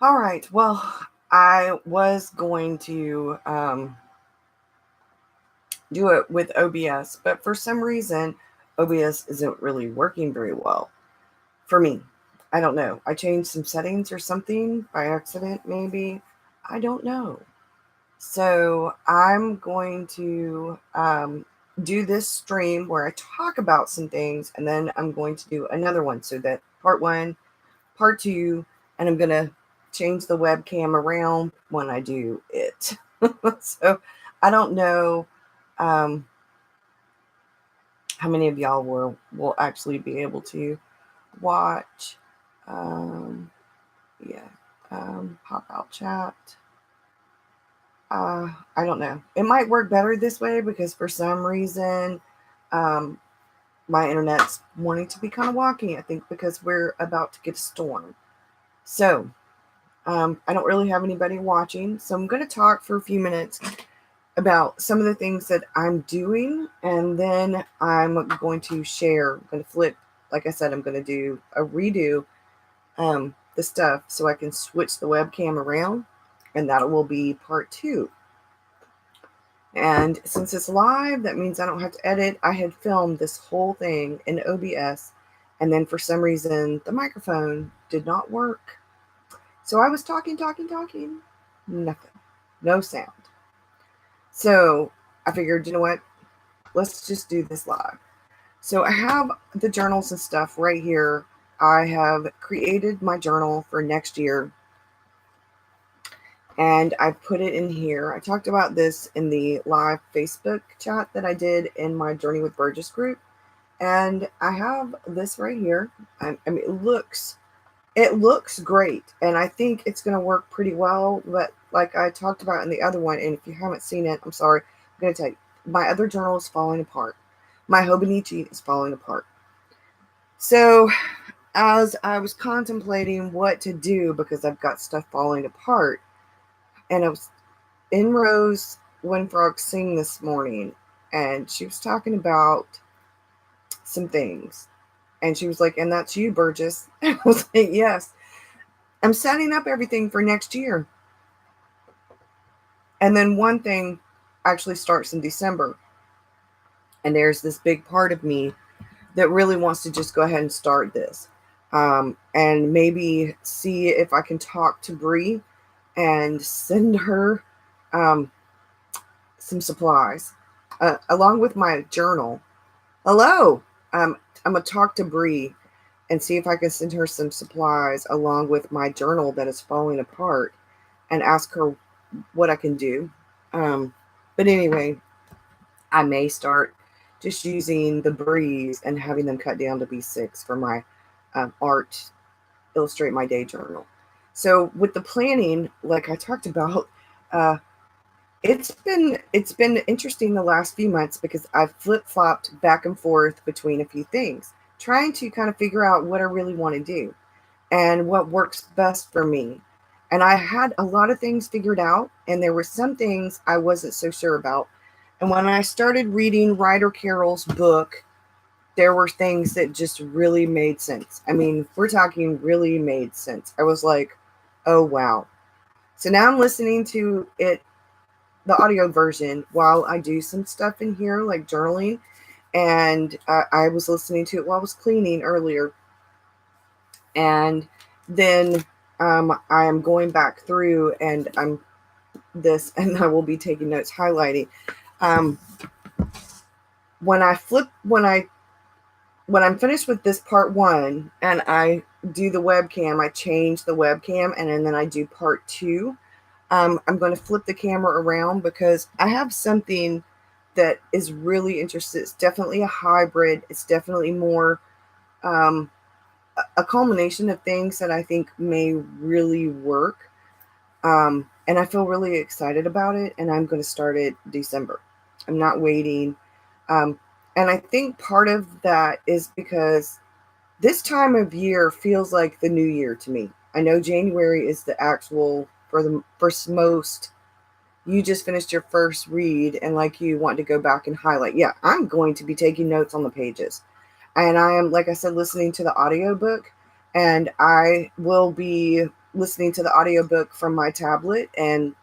All right. Well, I was going to do it with OBS, but for some reason, OBS isn't really working very well for me. I don't know. I changed some settings or something by accident, maybe. I don't know. So I'm going to do this stream where I talk about some things, and then I'm going to do another one. So that part one, part two, and I'm going to change the webcam around when I do it. So I don't know um, how many of y'all will actually be able to watch. Um, yeah, pop out chat. I don't know. It might work better this way because for some reason, um, my internet's wanting to be kind of wonky. I think because we're about to get a storm. So I don't really have anybody watching. So I'm going to talk for a few minutes about some of the things that I'm doing, and then I'm going to share. I'm going to flip. Like I said, I'm going to do a redo the stuff so I can switch the webcam around, and that will be part two. And since it's live, that means I don't have to edit. I had filmed this whole thing in OBS, and then for some reason, the microphone did not work. So I was talking, nothing, no sound. So I figured, you know what? Let's just do this live. So I have the journals and stuff right here. I have created my journal for next year, and I put it in here. I talked about this in the live Facebook chat that I did in my Journey with Burgess group. And I have this right here. I mean, it looks great, and I think it's going to work pretty well. But like I talked about in the other one, and if you haven't seen it, I'm sorry, I'm going to tell you, my other journal is falling apart. My Hobonichi is falling apart. So as I was contemplating what to do because I've got stuff falling apart, and I was in Rose When Frogs Sing this morning, and she was talking about some things. And she was like, "And that's you, Burgess." I was like, "Yes. I'm setting up everything for next year." And then one thing actually starts in December. And there's this big part of me that really wants to just go ahead and start this. And maybe see if I can talk to Bree and send her um, some supplies along with my journal. Hello. I'm going to talk to Bree and see if I can send her some supplies along with my journal that is falling apart and ask her what I can do. But anyway, I may start just using the Breeze and having them cut down to B6 for my art, illustrate my day journal. So with the planning, like I talked about, uh, it's been interesting the last few months because I've flip flopped back and forth between a few things, trying to kind of figure out what I really want to do and what works best for me. And I had a lot of things figured out, and there were some things I wasn't so sure about. And when I started reading Ryder Carroll's book, there were things that just really made sense. I mean, we're talking really made sense. I was like, oh, wow. So now I'm listening to it, the audio version, while I do some stuff in here, like journaling. And I was listening to it while I was cleaning earlier. And then I am going back through and I'm this, and I will be taking notes, highlighting. Um, when I'm finished with this part one and I do the webcam, I change the webcam, and then I do part two. I'm going to flip the camera around because I have something that is really interesting. It's definitely a hybrid. It's definitely more um, a culmination of things that I think may really work. And I feel really excited about it, and I'm going to start it December. I'm not waiting. Um, and I think part of that is because this time of year feels like the new year to me. I know January is the actual, for the first most, you just finished your first read and like you want to go back and highlight. Yeah, I'm going to be taking notes on the pages. And I am, like I said, listening to the audiobook, and I will be listening to the audiobook from my tablet and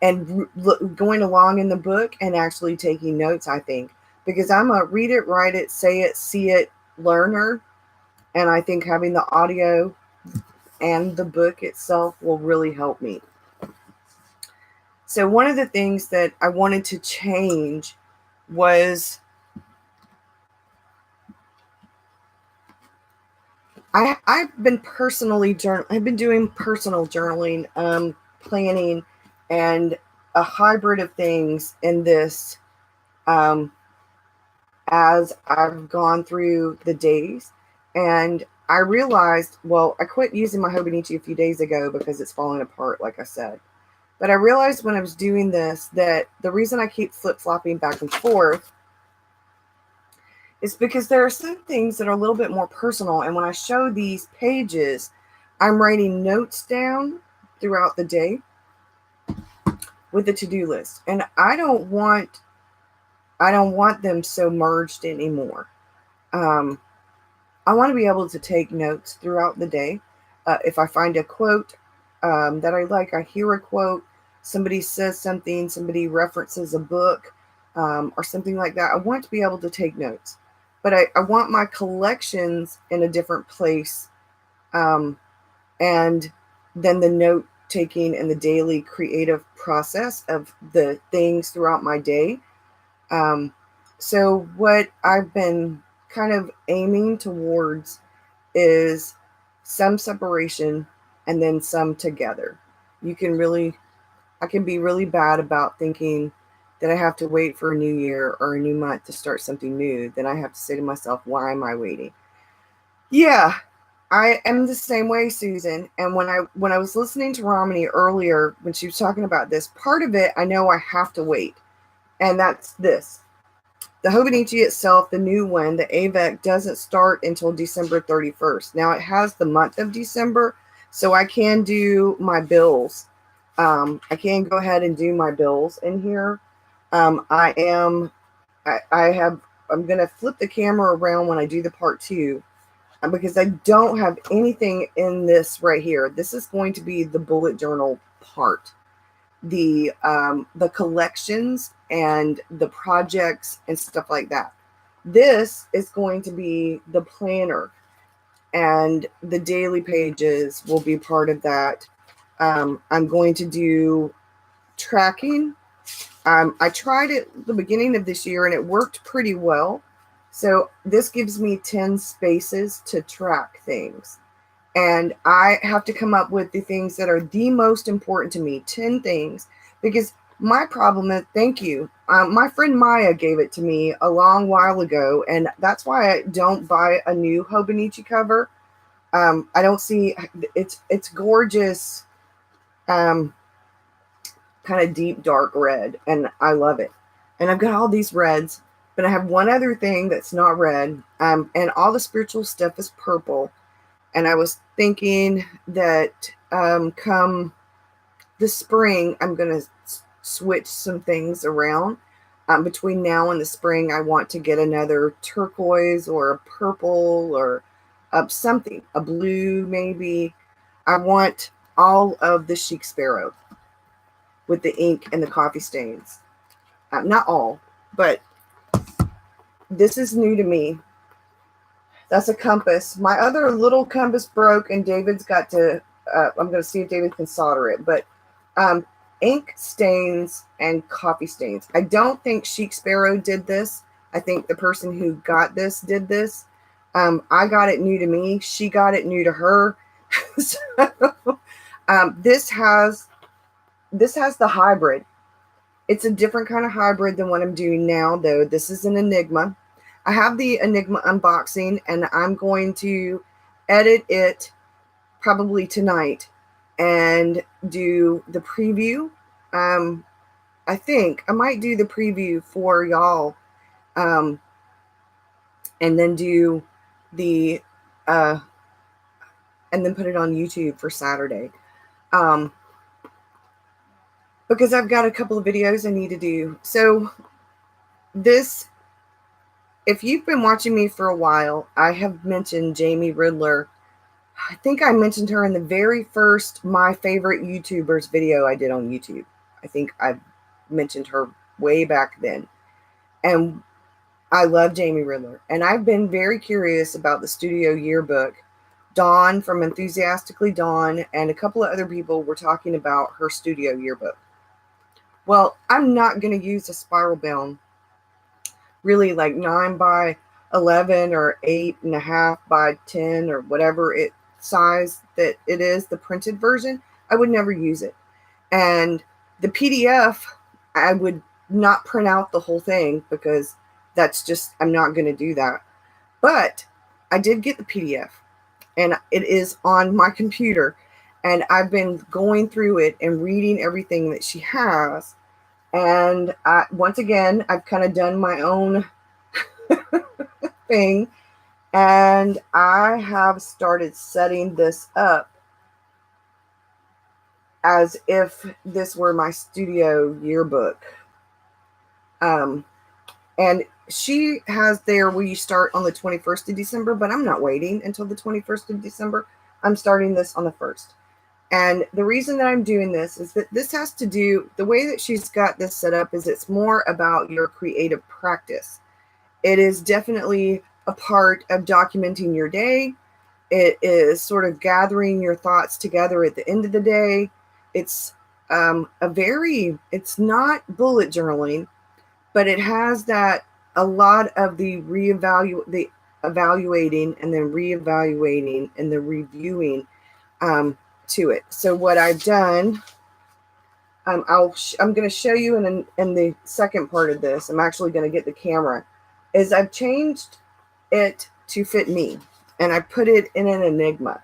and going along in the book and actually taking notes, I think, because I'm a read it, write it, say it, see it learner. And I think having the audio and the book itself will really help me. So one of the things that I wanted to change was I've been I've been doing personal journaling, planning, and a hybrid of things in this, um, as I've gone through the days. And I realized, well, I quit using my Hobonichi a few days ago because it's falling apart, like I said. But I realized when I was doing this that the reason I keep flip-flopping back and forth is because there are some things that are a little bit more personal. And when I show these pages, I'm writing notes down throughout the day with the to-do list. And I don't want them so merged anymore. I want to be able to take notes throughout the day. If I find a quote that I like, I hear a quote, somebody says something, somebody references a book, or something like that, I want to be able to take notes. But I want my collections in a different place. And then the note taking and the daily creative process of the things throughout my day. So what I've been kind of aiming towards is some separation and then some together. I can be really bad about thinking that I have to wait for a new year or a new month to start something new. Then I have to say to myself, why am I waiting? Yeah, I am the same way, Susan. And when I was listening to Romney earlier, when she was talking about this, part of it, I know I have to wait. And that's this. The Hobonichi itself, the new one, the AVEC, doesn't start until December 31st. Now, it has the month of December, so I can do my bills. I can go ahead and do my bills in here. I'm going to flip the camera around when I do the part 2, because I don't have anything in this right here. This is going to be the bullet journal part. The collections and the projects and stuff like that. This is going to be the planner, and the daily pages will be part of that. I'm going to do tracking. I tried it at the beginning of this year and it worked pretty well. So this gives me 10 spaces to track things. And I have to come up with the things that are the most important to me, 10 things, because my problem is, thank you. My friend Maya gave it to me a long while ago, and that's why I don't buy a new Hobonichi cover. I don't see, it's gorgeous, kind of deep dark red, and I love it. And I've got all these reds, but I have one other thing that's not red, and all the spiritual stuff is purple. And I was thinking that come the spring, I'm going to switch some things around. Between now and the spring, I want to get another turquoise or a purple or something, a blue maybe. I want all of the chic sparrow with the ink and the coffee stains. Not all, but this is new to me. That's a compass. My other little compass broke, and David's got to, I'm going to see if David can solder it. But ink stains and coffee stains. I don't think Chic Sparrow did this. I think the person who got this did this. I got it new to me. She got it new to her. So, this has the hybrid. It's a different kind of hybrid than what I'm doing now, though. This is an Enigma. I have the Enigma unboxing, and I'm going to edit it probably tonight and do the preview. I think I might do the preview for y'all, and then do the and then put it on YouTube for Saturday, because I've got a couple of videos I need to do. So this, if you've been watching me for a while, I have mentioned Jamie Riddler I think I mentioned her in the very first My Favorite YouTubers video I did on YouTube. I think I mentioned her way back then. And I love Jamie Riddler. And I've been very curious about the studio yearbook. Dawn from Enthusiastically Dawn and a couple of other people were talking about her studio yearbook. Well, I'm not going to use a spiral bound, really like 9 by 11 or 8.5 by 10 or whatever it size that it is, the printed version. I would never use it. And the PDF, I would not print out the whole thing because that's just, I'm not going to do that. But I did get the PDF and it is on my computer. And I've been going through it and reading everything that she has. And once again, I've kind of done my own thing. And I have started setting this up as if this were my studio yearbook. And she has there where you start on the 21st of December, but I'm not waiting until the 21st of December. I'm starting this on the 1st. And the reason that I'm doing this is that this has to do, the way that she's got this set up is it's more about your creative practice. It is definitely a part of documenting your day. It is sort of gathering your thoughts together at the end of the day. It's it's not bullet journaling, but it has that, a lot of the evaluating and then reevaluating and the reviewing to it. So what I've done, I'm going to show you in the second part of this. I'm actually going to get the camera. Is I've changed it to fit me, and I put it in an enigma,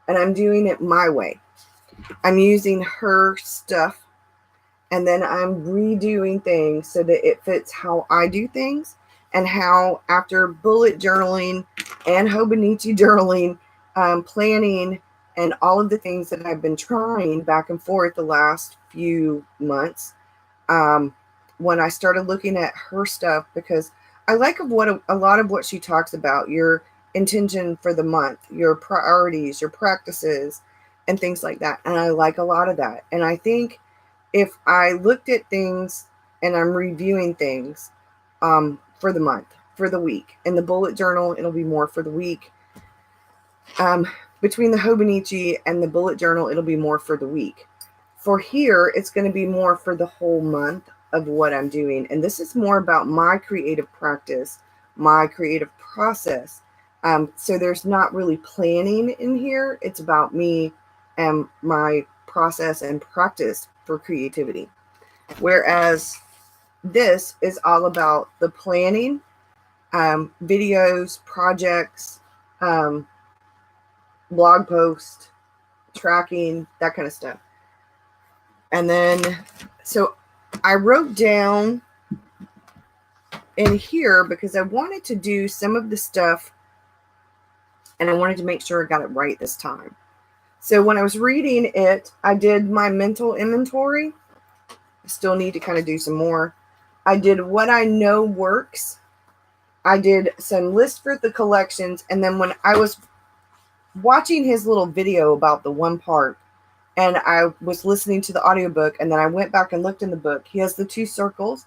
and I'm doing it my way. I'm using her stuff, and then I'm redoing things so that it fits how I do things, and how after bullet journaling and Hobonichi journaling, planning, and all of the things that I've been trying back and forth the last few months, when I started looking at her stuff, because I like a lot of what she talks about, your intention for the month, your priorities, your practices, and things like that. And I like a lot of that. And I think if I looked at things and I'm reviewing things for the month, for the week, in the bullet journal, it'll be more for the week. Between the Hobonichi and the bullet journal, it'll be more for the week. For here, it's going to be more for the whole month of what I'm doing. And this is more about my creative practice, my creative process. So there's not really planning in here. It's about me and my process and practice for creativity. Whereas this is all about the planning, videos, projects, blog posts, tracking, that kind of stuff. And then, so I wrote down in here because I wanted to do some of the stuff and I wanted to make sure I got it right this time. So when I was reading it, I did my mental inventory. I still need to kind of do some more. I did what I know works. I did some lists for the collections. And then when I was watching his little video about the one part, and I was listening to the audiobook, and then I went back and looked in the book. He has the 2 circles,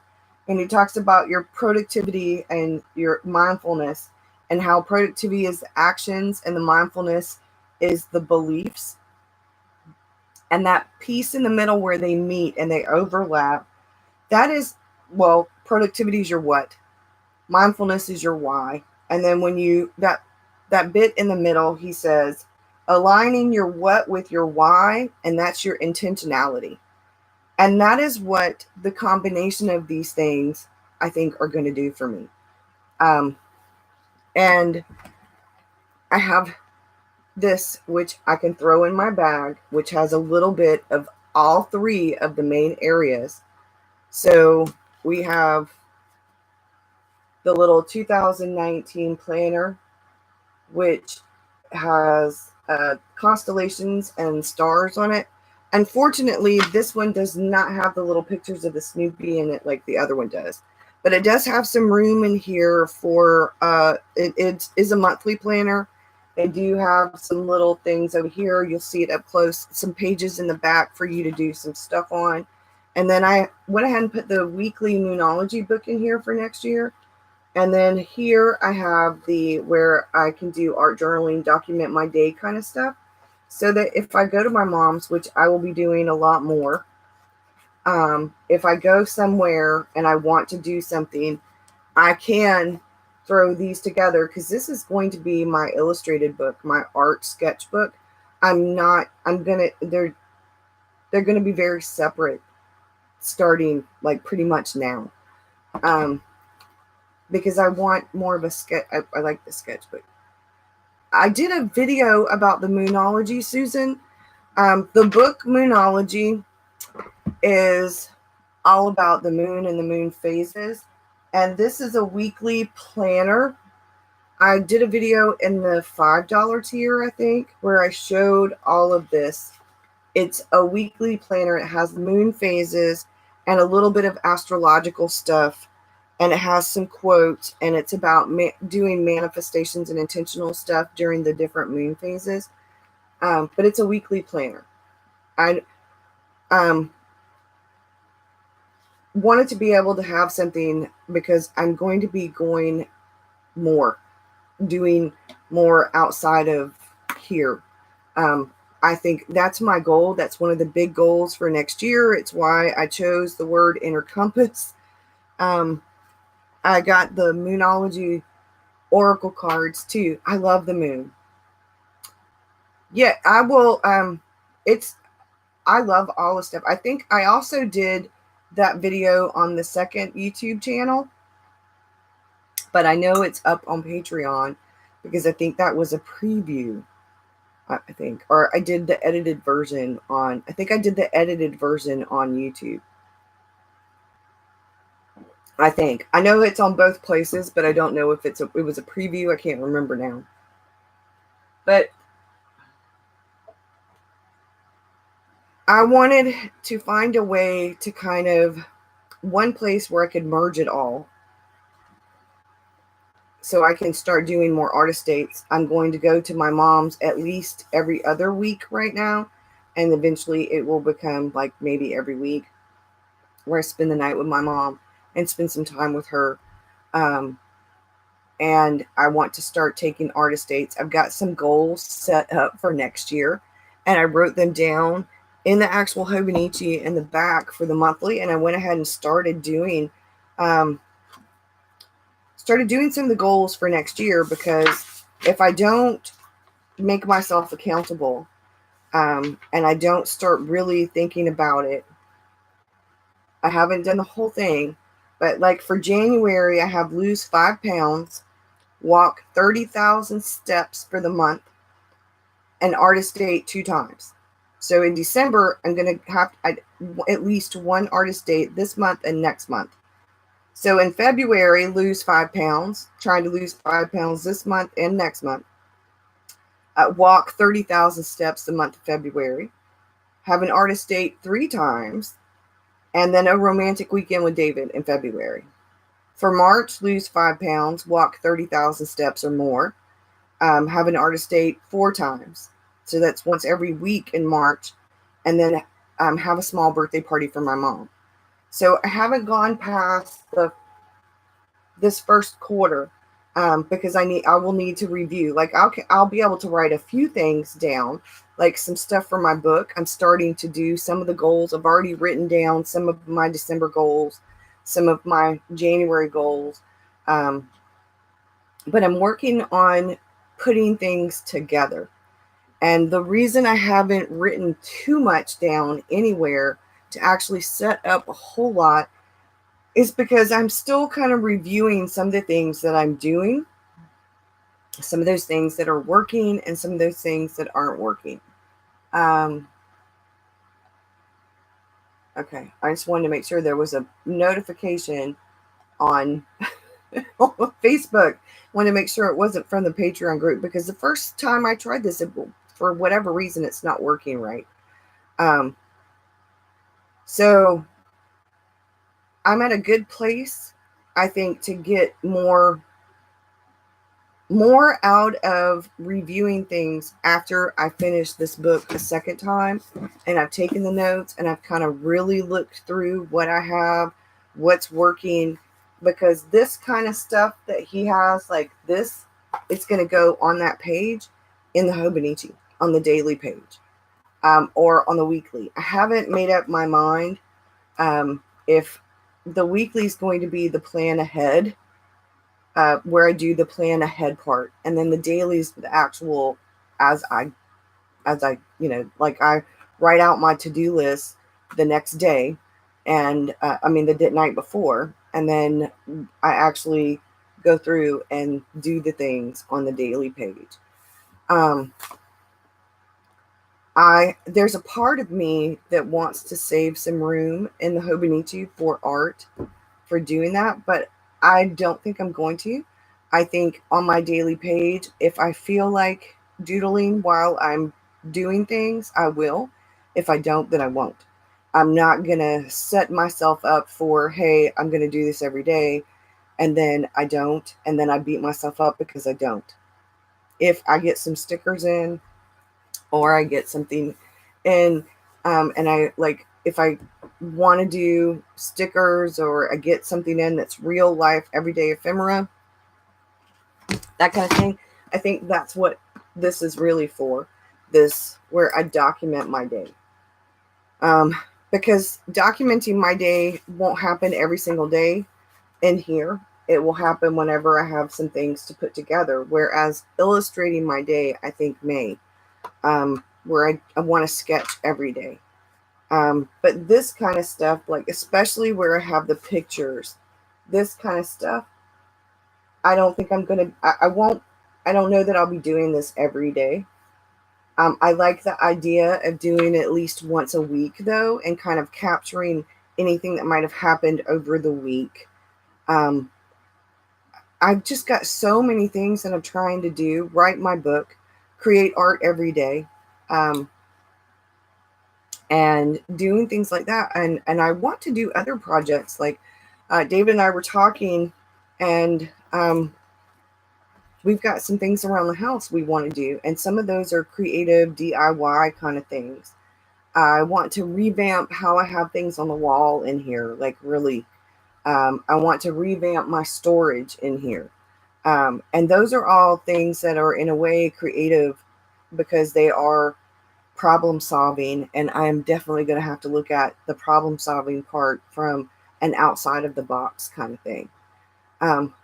and he talks about your productivity and your mindfulness, and how productivity is the actions and the mindfulness is the beliefs. And that piece in the middle where they meet and they overlap, that is, well, productivity is your what, mindfulness is your why. And then when you, that bit in the middle, he says, aligning your what with your why, and that's your intentionality. And that is what the combination of these things, I think, are going to do for me. And I have this, which I can throw in my bag, which has a little bit of all 3 of the main areas. So we have the little 2019 planner, which has constellations and stars on it. Unfortunately, this one does not have the little pictures of the Snoopy in it like the other one does. But it does have some room in here for, it is a monthly planner. They do have some little things over here. You'll see it up close. Some pages in the back for you to do some stuff on. And then I went ahead and put the weekly Moonology book in here for next year. And then here I have the where I can do art journaling, document my day kind of stuff. So that if I go to my mom's, which I will be doing a lot more, if I go somewhere and I want to do something, I can throw these together because this is going to be my illustrated book, my art sketchbook. They're gonna be very separate starting like pretty much now. Because I want more of a sketch. I like the sketchbook. I did a video about the Moonology, Susan. The book Moonology is all about the moon and the moon phases. And this is a weekly planner. I did a video in the $5 tier, I think, where I showed all of this. It's a weekly planner. It has moon phases and a little bit of astrological stuff. And it has some quotes. And it's about doing manifestations and intentional stuff during the different moon phases. But it's a weekly planner. I wanted to be able to have something because I'm going to be going more, doing more outside of here. I think that's my goal. That's one of the big goals for next year. It's why I chose the word inner compass. I got the Moonology oracle cards too. I love the moon. Yeah, I will. I love all the stuff. I think I also did that video on the second YouTube channel, but I know it's up on Patreon because I think that was a preview. I think, or I did the edited version on. I think I did the edited version on YouTube. I think I know it's on both places, but I don't know if it was a preview. I can't remember now. But I wanted to find a way to kind of one place where I could merge it all. So I can start doing more artist dates. I'm going to go to my mom's at least every other week right now. And eventually it will become like maybe every week where I spend the night with my mom and spend some time with her. And I want to start taking artist dates. I've got some goals set up for next year. And I wrote them down in the actual Hobonichi in the back for the monthly. And I went ahead and started doing some of the goals for next year, because if I don't make myself accountable and I don't start really thinking about it, I haven't done the whole thing, but like for January, I have lose 5 pounds, walk 30,000 steps for the month, and artist date 2 times. So in December, I'm going to have at least one artist date this month and next month. So in February, lose 5 pounds, trying to lose 5 pounds this month and next month. Walk 30,000 steps the month of February. Have an artist date 3 times. And then a romantic weekend with David in February. For March, lose 5 pounds, walk 30,000 steps or more. Have an artist date 4 times. So that's once every week in March. And then have a small birthday party for my mom. So I haven't gone past this first quarter because I will need to review. Like I'll be able to write a few things down, like some stuff for my book. I'm starting to do some of the goals. I've already written down some of my December goals, some of my January goals. But I'm working on putting things together. And the reason I haven't written too much down anywhere to actually set up a whole lot is because I'm still kind of reviewing some of the things that I'm doing, some of those things that are working and some of those things that aren't working. Okay, I just wanted to make sure there was a notification on Facebook. I wanted to make sure it wasn't from the Patreon group, because the first time I tried this, for whatever reason, it's not working right. So I'm at a good place, I think, to get more more out of reviewing things after I finish this book a second time, and I've taken the notes and I've kind of really looked through what I have, what's working, because this kind of stuff that he has, like this, it's going to go on that page in the Hobonichi on the daily page, or on the weekly. I haven't made up my mind if the weekly is going to be the plan ahead, where I do the plan ahead part, and then the dailies the actual as I like I write out my to-do list the next day, and I mean the night before, and then I actually go through and do the things on the daily page. Um, there's a part of me that wants to save some room in the Hobonichi for art, for doing that, but I don't think I'm going to. I think on my daily page, if I feel like doodling while I'm doing things, I will. If I don't, then I won't. I'm not going to set myself up for, hey, I'm going to do this every day, and then I don't, and then I beat myself up because I don't. If I get some stickers in, or I get something in, and I like, if I want to do stickers, or I get something in that's real life everyday ephemera, that kind of thing, I think that's what this is really for. This, where I document my day, um, because documenting my day won't happen every single day in here. It will happen whenever I have some things to put together, whereas illustrating my day, I think, may, where I want to sketch every day. But this kind of stuff, like especially where I have the pictures, this kind of stuff, I don't think I'm gonna. I won't. I don't know that I'll be doing this every day. I like the idea of doing it at least once a week, though, and kind of capturing anything that might have happened over the week. Um, I've just got so many things that I'm trying to do. Write my book, create art every day. Um, and doing things like that, and I want to do other projects, like David and I were talking, and we've got some things around the house we want to do, and some of those are creative DIY kind of things. I want to revamp how I have things on the wall in here, like really. I want to revamp my storage in here, and those are all things that are in a way creative, because they are problem solving, and I'm definitely going to have to look at the problem solving part from an outside of the box kind of thing. um,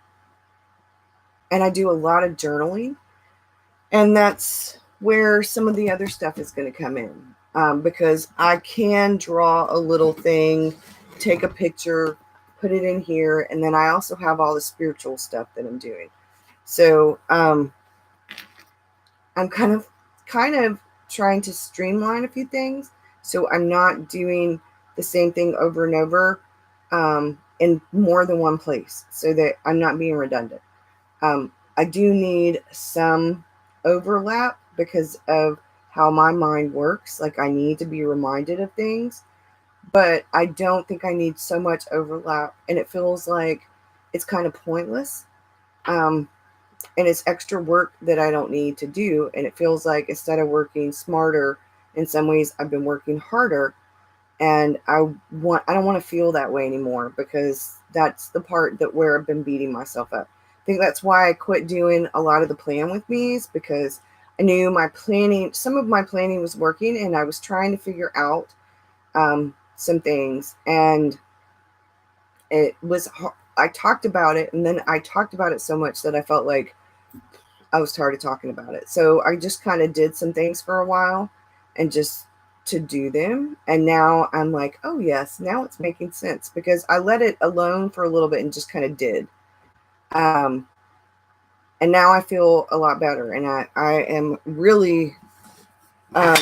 and I do a lot of journaling, and that's where some of the other stuff is going to come in, because I can draw a little thing, take a picture, put it in here, and then I also have all the spiritual stuff that I'm doing. So I'm kind of trying to streamline a few things, so I'm not doing the same thing over and over, in more than one place, so that I'm not being redundant. I do need some overlap because of how my mind works. Like, I need to be reminded of things, but I don't think I need so much overlap, and it feels like it's kind of pointless. Um, and it's extra work that I don't need to do. And it feels like instead of working smarter, in some ways I've been working harder. And I don't want to feel that way anymore, because that's the part that where I've been beating myself up. I think that's why I quit doing a lot of the plan with me's, because I knew some of my planning was working, and I was trying to figure out some things, and it was I talked about it, and then I talked about it so much that I felt like I was tired of talking about it. So I just kind of did some things for a while, and just to do them. And now I'm like, oh, yes, now it's making sense, because I let it alone for a little bit and just kind of did. Um, and now I feel a lot better. And I am really, um,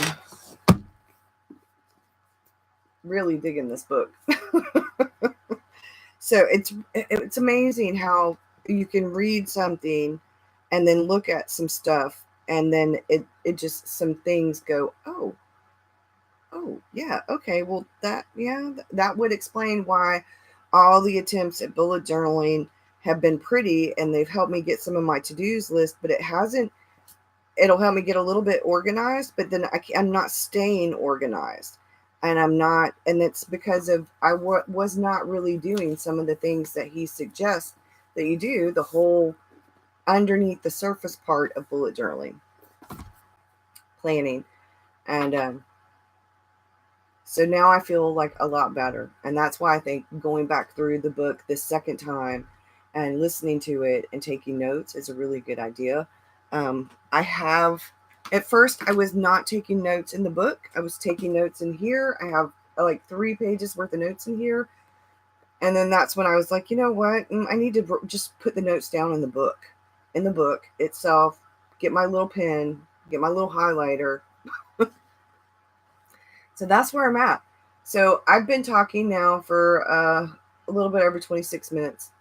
really digging this book. So it's amazing how you can read something and then look at some stuff, and then it just, some things go, oh, yeah, okay, well, that, yeah, that would explain why all the attempts at bullet journaling have been pretty and they've helped me get some of my to-dos list, but it'll help me get a little bit organized, but then I'm not staying organized. And and it's because of was not really doing some of the things that he suggests that you do, the whole underneath the surface part of bullet journaling, planning. And so now I feel like a lot better. And that's why I think going back through the book this second time and listening to it and taking notes is a really good idea. At first, I was not taking notes in the book. I was taking notes in here. I have like 3 pages worth of notes in here. And then that's when I was like, you know what? I need to just put the notes down in the book itself, get my little pen, get my little highlighter. So that's where I'm at. So I've been talking now for a little bit over 26 minutes.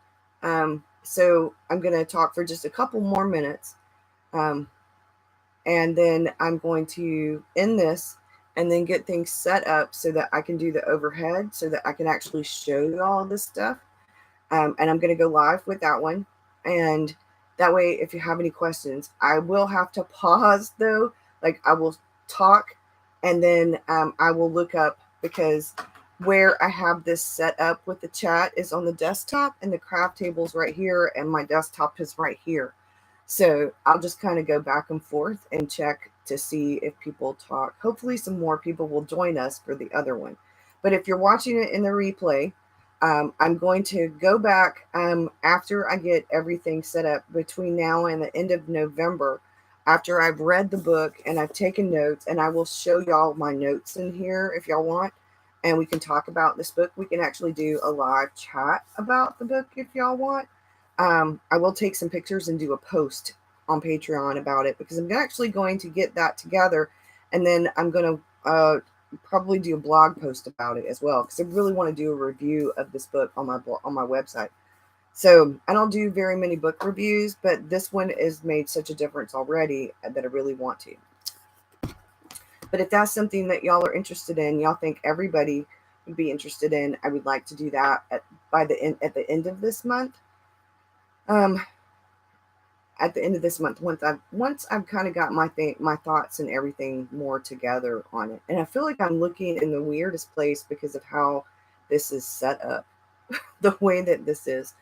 So I'm going to talk for just a couple more minutes. And then I'm going to end this and then get things set up so that I can do the overhead so that I can actually show you all this stuff. And I'm going to go live with that one. And that way, if you have any questions, I will have to pause though. Like I will talk and then I will look up, because where I have this set up with the chat is on the desktop and the craft table's right here and my desktop is right here. So I'll just kind of go back and forth and check to see if people talk. Hopefully some more people will join us for the other one. But if you're watching it in the replay, I'm going to go back after I get everything set up between now and the end of November, after I've read the book and I've taken notes, and I will show y'all my notes in here if y'all want. And we can talk about this book. We can actually do a live chat about the book if y'all want. I will take some pictures and do a post on Patreon about it, because I'm actually going to get that together. And then I'm going to probably do a blog post about it as well, because I really want to do a review of this book on my website. So I don't do very many book reviews, but this one has made such a difference already that I really want to. But if that's something that y'all are interested in, y'all think everybody would be interested in, I would like to do that at the end of this month. At the end of this month, once I've kind of got my thoughts and everything more together on it. And I feel like I'm looking in the weirdest place because of how this is set up, the way that this is.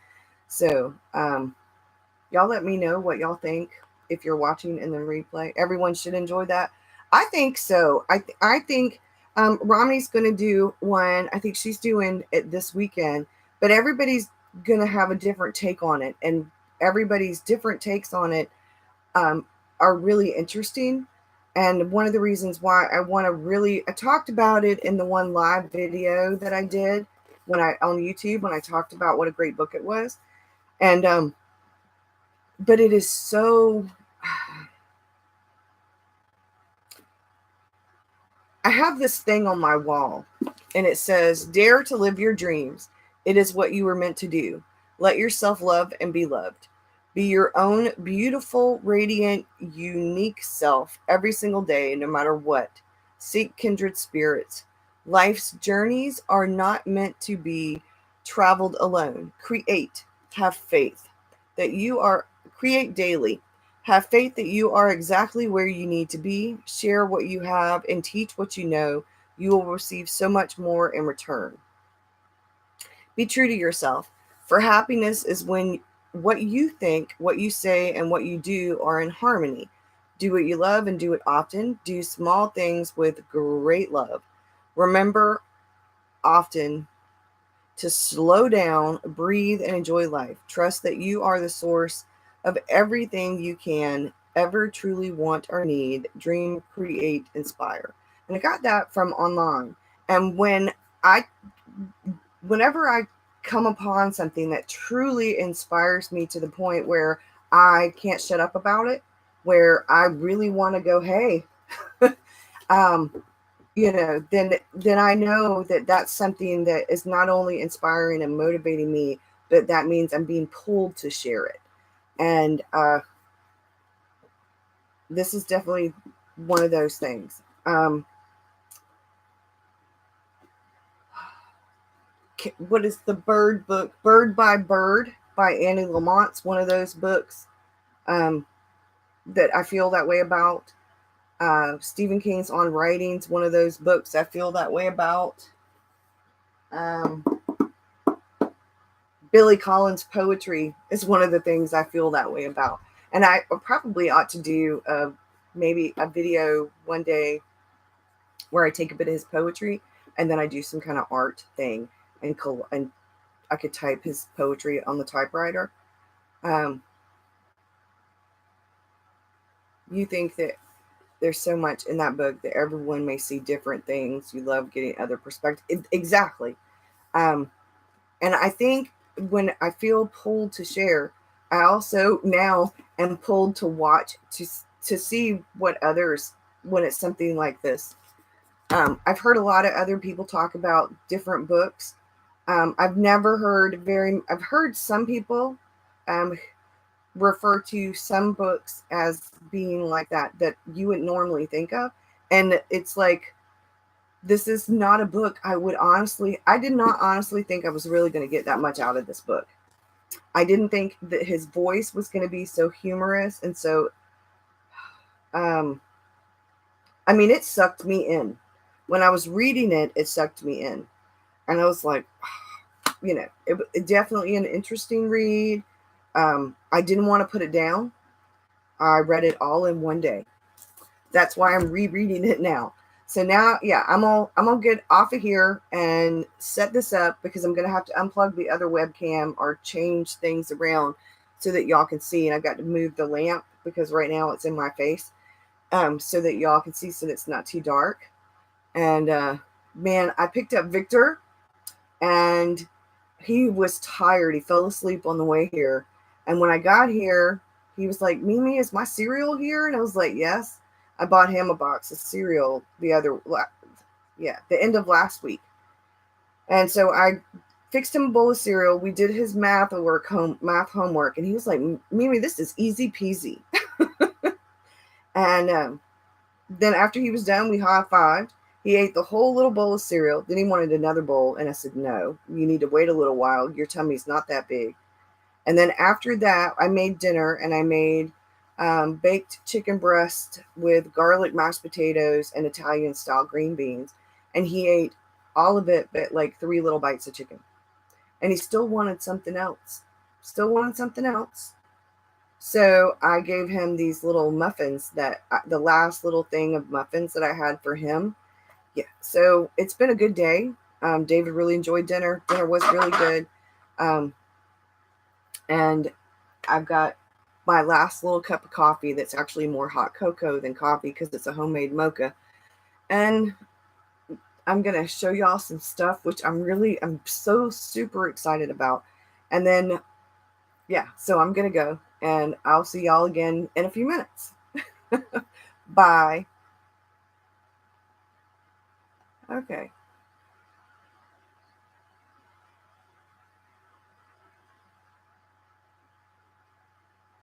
So, y'all let me know what y'all think if you're watching in the replay. Everyone should enjoy that. I think so. I think Romney's going to do one. I think she's doing it this weekend, but everybody's going to have a different take on it, and everybody's different takes on it are really interesting. And one of the reasons why I talked about it in the one live video that I did on YouTube, when I talked about what a great book it was. And but it is so I have this thing on my wall, and it says, "Dare to live your dreams. It is what you were meant to do. Let yourself love and be loved. Be your own beautiful, radiant, unique self every single day, no matter what. Seek kindred spirits. Life's journeys are not meant to be traveled alone. Create. Have faith that create daily. Have faith that you are exactly where you need to be. Share what you have and teach what you know. You will receive so much more in return. Be true to yourself, for happiness is when what you think, what you say, and what you do are in harmony. Do what you love and do it often. Do small things with great love. Remember often to slow down, breathe, and enjoy life. Trust that you are the source of everything you can ever truly want or need. Dream, create, inspire." And I got that from online. And whenever I come upon something that truly inspires me to the point where I can't shut up about it, where I really want to go, hey, then I know that that's something that is not only inspiring and motivating me, but that means I'm being pulled to share it. And this is definitely one of those things. What is the bird book? Bird by Bird by Annie Lamont's one of those books that I feel that way about. Stephen King's On Writing's one of those books I feel that way about. Billy Collins' poetry is one of the things I feel that way about. And I probably ought to do maybe a video one day where I take a bit of his poetry and then I do some kind of art thing and I could type his poetry on the typewriter. You think that there's so much in that book that everyone may see different things. You love getting other perspectives. Exactly. And I think when I feel pulled to share, I also now am pulled to watch, to see what others, when it's something like this. I've heard a lot of other people talk about different books. I've heard some people refer to some books as being like that you would normally think of. And it's like, this is not a book I did not honestly think I was really going to get that much out of this book. I didn't think that his voice was going to be so humorous and so, it sucked me in. When I was reading it, it sucked me in. And I was like, it definitely an interesting read. I didn't want to put it down. I read it all in one day. That's why I'm rereading it now. So now, yeah, I'm gonna get off of here and set this up because I'm gonna have to unplug the other webcam or change things around so that y'all can see. And I've got to move the lamp because right now it's in my face, so that y'all can see, so that it's not too dark. And man, I picked up Victor, and he was tired. He fell asleep on the way here. And when I got here, he was like, "Mimi, is my cereal here?" And I was like, "Yes." I bought him a box of cereal the end of last week. And so I fixed him a bowl of cereal. We did his math homework. And he was like, "Mimi, this is easy peasy." And then after he was done, we high-fived. He ate the whole little bowl of cereal. Then he wanted another bowl. And I said, "No, you need to wait a little while. Your tummy's not that big." And then after that, I made dinner, and I made baked chicken breast with garlic mashed potatoes and Italian-style green beans. And he ate all of it, but like 3 little bites of chicken. And he still wanted something else. So I gave him these little muffins the last little thing of muffins that I had for him. Yeah, so it's been a good day. David really enjoyed dinner. Dinner was really good. And I've got my last little cup of coffee that's actually more hot cocoa than coffee because it's a homemade mocha. And I'm going to show y'all some stuff, which I'm so super excited about. And then, yeah, so I'm going to go, and I'll see y'all again in a few minutes. Bye. Okay.